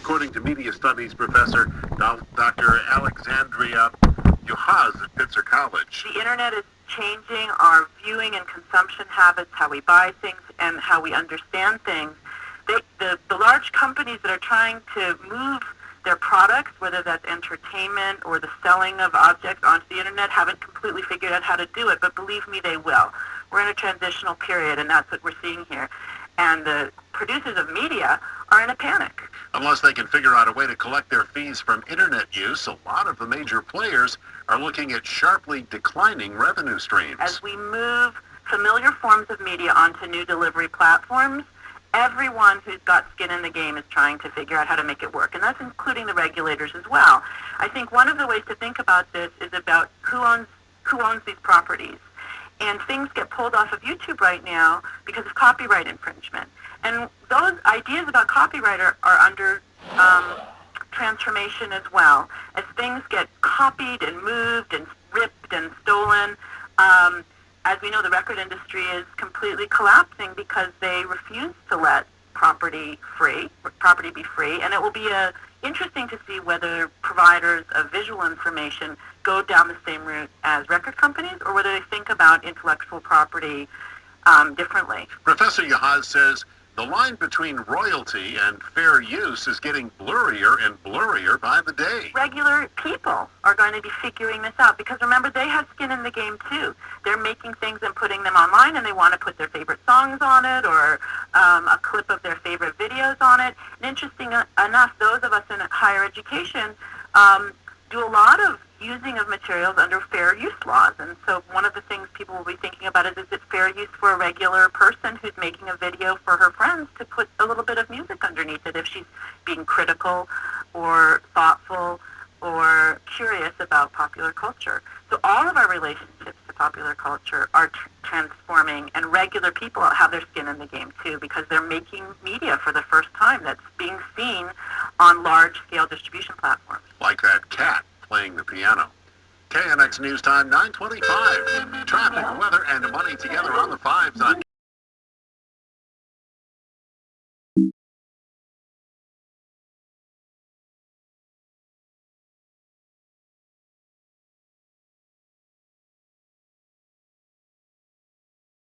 according to media studies professor Dr. Alexandria Juhasz at Pitzer College. The internet is changing our viewing and consumption habits, how we buy things, and how we understand things. The large companies that are trying to move their products, whether that's entertainment or the selling of objects onto the internet, haven't completely figured out how to do it, but believe me, they will. We're in a transitional period, and that's what we're seeing here. And the producers of media are in a panic. Unless they can figure out a way to collect their fees from internet use, a lot of the major players are looking at sharply declining revenue streams. As we move familiar forms of media onto new delivery platforms, everyone who's got skin in the game is trying to figure out how to make it work, and that's including the regulators as well. I think one of the ways to think about this is about who owns these properties. And things get pulled off of YouTube right now because of copyright infringement. And those ideas about copyright are under transformation as well. As things get copied and moved and ripped and stolen, as we know, the record industry is completely collapsing because they refuse to let property be free. And it will be interesting to see whether providers of visual information go down the same route as record companies, or whether they think about intellectual property differently. Professor Juhasz says the line between royalty and fair use is getting blurrier and blurrier by the day. Regular people are going to be figuring this out because, remember, they have skin in the game too. They're making things and putting them online, and they want to put their favorite songs on it or a clip of their favorite videos on it. And interesting enough, those of us in higher education do a lot of using of materials under fair use laws. And so one of the things people will be thinking about is it fair use for a regular person who's making a video for her friends to put a little bit of music underneath it if she's being critical or thoughtful or curious about popular culture. So all of our relationships to popular culture are transforming, and regular people have their skin in the game too because they're making media for the first time that's being seen on large-scale distribution platforms. Like that cat playing the piano. KNX News Time, 9:25. Traffic, weather, and money together on the 5s on